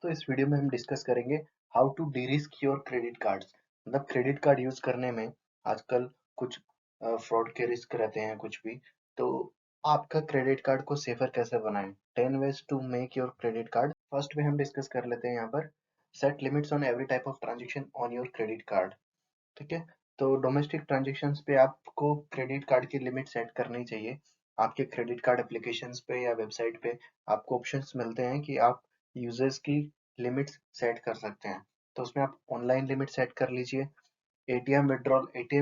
तो इस वीडियो में हम डिस्कस करेंगे how to de-risk your credit cards. मतलब क्रेडिट कार्ड यूज करने में आजकल कुछ फ्रॉड के रिस्क रहते हैं कुछ भी। तो आपका क्रेडिट कार्ड को सेफर कैसे बनाएं? 10 ways to make your credit card. First में हम डिस्कस कर लेते हैं यहाँ पर set limits on every type of transaction on your credit card. ठीक है, तो डोमेस्टिक ट्रांजेक्शन्स पे आपको क्रेडिट कार्ड की लिमिट सेट करनी चाहिए। आपके क्रेडिट कार्ड एप्लीकेशंस पे या वेबसाइट पे आपको ऑप्शंस मिलते हैं कि आप यूजर्स की लिमिट्स सेट कर सकते हैं। तो उसमें आप ऑनलाइन लिमिट सेट कर लीजिए। एटीएम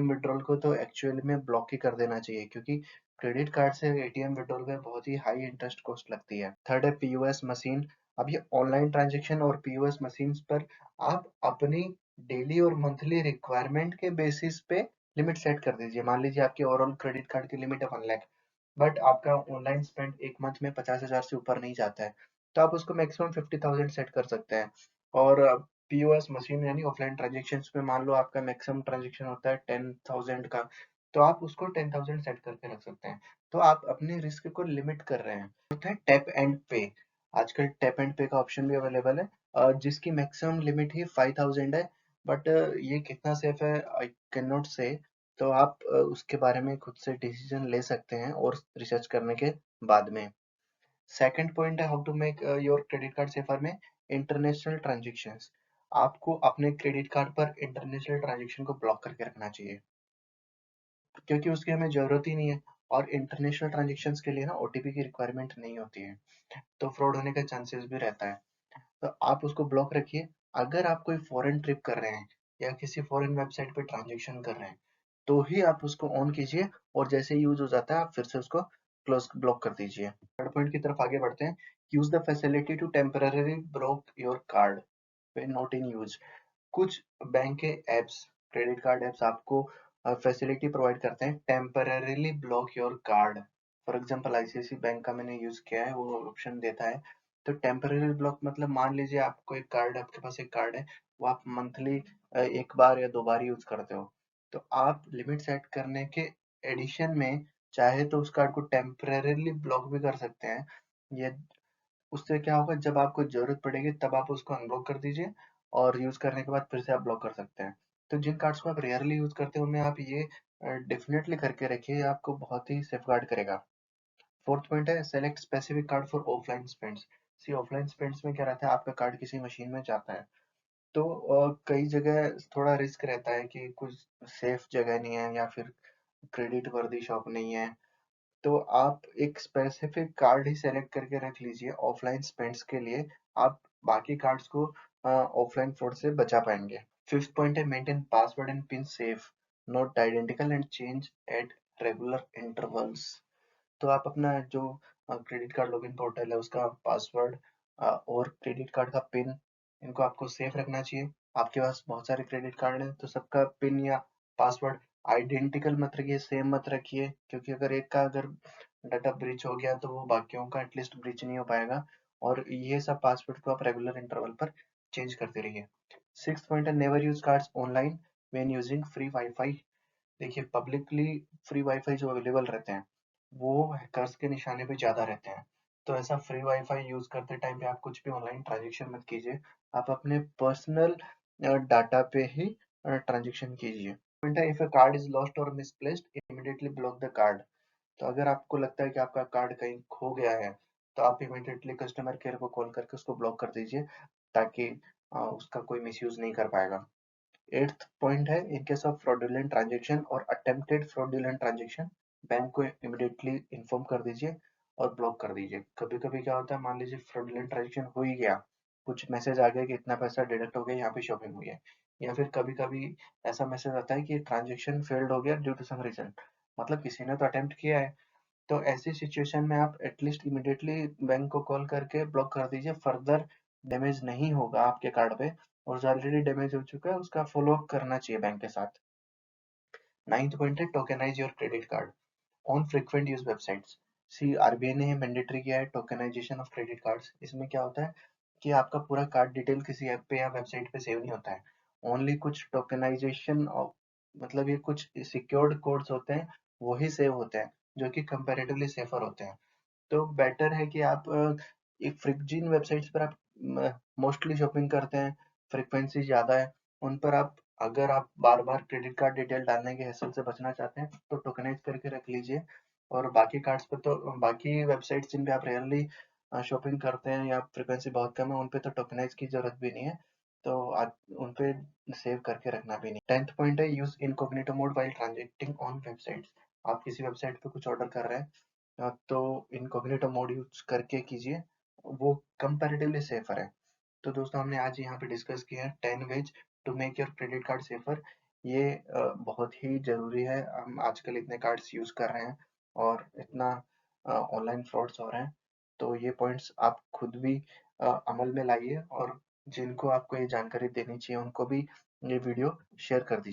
विड्रॉल को तो एक्चुअली में ब्लॉक ही कर देना चाहिए, क्योंकि क्रेडिट कार्ड से एटीएम विड्रॉल में बहुत ही हाई इंटरेस्ट कॉस्ट लगती है। थर्ड है पीओएस मशीन। अब ये ऑनलाइन ट्रांजेक्शन और पीओएस मशीन पर आप अपनी डेली और मंथली रिक्वायरमेंट के बेसिस पे लिमिट सेट कर दीजिए। मान लीजिए आपकी ओवरऑल क्रेडिट कार्ड की लिमिट है 1 लाख, बट आपका ऑनलाइन स्पेंड एक मंथ में 50,000 से ऊपर नहीं जाता है, तो आप उसको मैक्सिमम 50,000 सेट कर सकते हैं। और पीओएस मशीन यानी ऑफलाइन ट्रांजेक्शन में मान लो आपका मैक्सिमम ट्रांजेक्शन होता है 10,000 का, तो आप उसको 10,000 सेट करके रख सकते हैं। तो आप अपने रिस्क को लिमिट कर रहे हैं। होता है टैप एंड पे। आजकल टैप एंड पे का ऑप्शन भी अवेलेबल है, जिसकी मैक्सिमम लिमिट ही 5,000 है। बट ये कितना सेफ है आई कैन नॉट से। तो आप उसके बारे में खुद से डिसीजन ले सकते हैं और रिसर्च करने के बाद में। सेकंड पॉइंट है how to make your credit card safer में इंटरनेशनल ट्रांजेक्शन्स। आपको अपने क्रेडिट कार्ड पर इंटरनेशनल ट्रांजेक्शन को ब्लॉक करके रखना चाहिए, क्योंकि उसकी हमें जरूरत ही नहीं है। और इंटरनेशनल ट्रांजेक्शन्स के लिए ना ओटीपी की रिक्वायरमेंट नहीं होती है, तो फ्रॉड होने का चांसेस भी रहता है। तो आप उसको ब्लॉक रखिए। अगर आप कोई फॉरेन ट्रिप कर रहे हैं या किसी फॉरेन वेबसाइट पे ट्रांजेक्शन कर रहे हैं, तो ही आप उसको ऑन कीजिए, और जैसे यूज हो जाता है आप फिर से उसको क्लोज ब्लॉक कर दीजिए। थर्ड पॉइंट की तरफ आगे बढ़ते हैं। Use the facility to temporary block your card when not in use. कुछ बैंक के एप्स, क्रेडिट कार्ड एप्स आपको फैसिलिटी प्रोवाइड करते हैं temporarily block your card. For example ICIC bank का मैंने यूज किया है, वो ऑप्शन देता है। तो टेम्पररी ब्लॉक मतलब मान लीजिए आपको एक कार्ड, आपके पास एक कार्ड है, वो आप मंथली एक बार या 2 बार यूज करते हो, तो आप लिमिट सेट करने के एडिशन में चाहे तो उस कार्ड को टेम्पररीली ब्लॉक भी कर सकते हैं। ये उससे क्या होगा, जब आपको जरूरत पड़ेगी तब आप उसको अनब्लॉक कर दीजिए, और यूज करने के बाद फिर से आप ब्लॉक कर सकते हैं। तो जिन कार्ड्स को आप रेयरली यूज करते हैं उनमें आप ये डेफिनेटली करके रखिए, ये आपको बहुत ही सेफगार्ड करेगा। फोर्थ पॉइंट है select specific card for offline spends. See offline spends में क्या रहता है, आपका कार्ड किसी मशीन में जाता है, तो कई जगह थोड़ा रिस्क रहता है कि कुछ सेफ जगह नहीं है या फिर क्रेडिट वर्दी शॉप नहीं है। तो आप एक स्पेसिफिक कार्ड ही सेलेक्ट करके रख लीजिए ऑफलाइन स्पेंड्स के लिए। आप बाकी कार्ड्स को ऑफलाइन फ्रॉड से बचा पाएंगे। फिफ्थ पॉइंट है maintain password and pin safe, not identical and change at regular intervals. तो आप अपना जो क्रेडिट कार्ड लॉगिन पोर्टल है उसका पासवर्ड और क्रेडिट कार्ड का पिन, इनको आपको सेफ रखना चाहिए। आपके पास बहुत सारे क्रेडिट कार्ड हैं, तो सबका पिन या पासवर्ड आइडेंटिकल मत रखिए, सेम मत रखिए, क्योंकि अगर डाटा ब्रीच हो गया तो वो बाकियों का एटलीस्ट ब्रीच नहीं हो पाएगा। और ये सब पासवर्ड को आप रेगुलर इंटरवल पर चेंज करते रहिए। सिक्स पॉइंट है never use cards online when using free wifi. देखिए पब्लिकली फ्री वाईफाई जो अवेलेबल रहते हैं वो हैकर्स के निशाने पे ज्यादा रहते हैं। तो ऐसा फ्री वाईफाई यूज करते टाइम पे आप कुछ भी ऑनलाइन ट्रांजेक्शन मत कीजिए। आप अपने पर्सनल डाटा पे ही ट्रांजेक्शन कीजिए। If a card is lost और misplaced immediately block the card. तो अगर आपको लगता है कि आपका कार्ड कहीं खो गया है, तो आप इमीडिएटली कस्टमर केयर को कॉल करके उसको ब्लॉक कर दीजिए, ताकि उसका कोई मिसयूज नहीं कर पाएगा। एट्थ पॉइंट है in case of fraudulent transaction और अटेम्प्टेड फ्रॉडुलेंट ट्रांजेक्शन, बैंक को इमीडिएटली इन्फॉर्म कर दीजिए और ब्लॉक कर दीजिए। कभी कभी क्या होता है, मान लीजिए फ्रॉडुलेंट ट्रांजेक्शन हो ही गया, कुछ मैसेज आ गया कि इतना पैसा डिडक्ट हो गया, यहाँ पे शॉपिंग हुई है, या फिर कभी कभी ऐसा मैसेज आता है कि ट्रांजेक्शन फेल्ड हो गया ड्यू टू सम रीजन, मतलब किसी ने तो अटेम्प्ट किया है। तो ऐसी सिचुएशन में आप एटलीस्ट इमीडिएटली बैंक को कॉल करके ब्लॉक कर दीजिए। फर्दर डैमेज नहीं होगा आपके कार्ड पे, और जो ऑलरेडी डैमेज हो चुका है उसका फॉलो अप करना चाहिए बैंक के साथ। नाइन्थ पॉइंट है tokenize your credit card on frequent use websites. See RBI ने मैंडेटरी किया है टोकेनाइजेशन ऑफ क्रेडिट कार्ड्स। इसमें क्या होता है कि आपका पूरा कार्ड डिटेल किसी ऐप पे या वेबसाइट पे सेव नहीं होता है। ओनली कुछ टोकेनाइजेशन, मतलब ये कुछ सिक्योर्ड कोड्स होते हैं, वही सेव होते हैं, जो कि कंपैरेटिवली सेफर होते हैं। तो बेटर है कि आप एक जिन वेबसाइट्स पर आप मोस्टली शॉपिंग करते हैं, फ्रीक्वेंसी ज़्यादा है, उन पर आप अगर आप बार-बार क्रेडिट कार्ड डिटेल डालने के हैसल से बचना चाहते हैं, तो टोकनाइज़ करके रख लीजिए। और बाकी कार्ड्स पे तो बाकी वेबसाइट्स जिन पे आप रेयरली शॉपिंग करते हैं या फ्रीक्वेंसी बहुत कम है, उन पे तो टोकनाइज़ की ज़रूरत भी नहीं है, तो आप उन पे सेव करके रखना भी नहीं। 10th पॉइंट है use incognito mode while transacting on websites. आप किसी वेबसाइट पे कुछ ऑर्डर कर रहे हैं तो इनकॉग्निटो मोड यूज़ करके कीजिए, वो कंपैरेटिवली सेफ़र है। तो दोस्तों हमने आज यहाँ पे डिस्कस किया है 10 ways to make your credit card safer. ये बहुत ही ज़रूरी है। हम आजकल इतने कार्ड्स यूज़ कर रहे हैं और इतना ऑनलाइन फ्रॉड्स हो रहे हैं, तो ये पॉइंट्स आप खुद भी अमल में लाइए और जिनको आपको ये जानकारी देनी चाहिए उनको भी ये वीडियो शेयर कर दीजिए।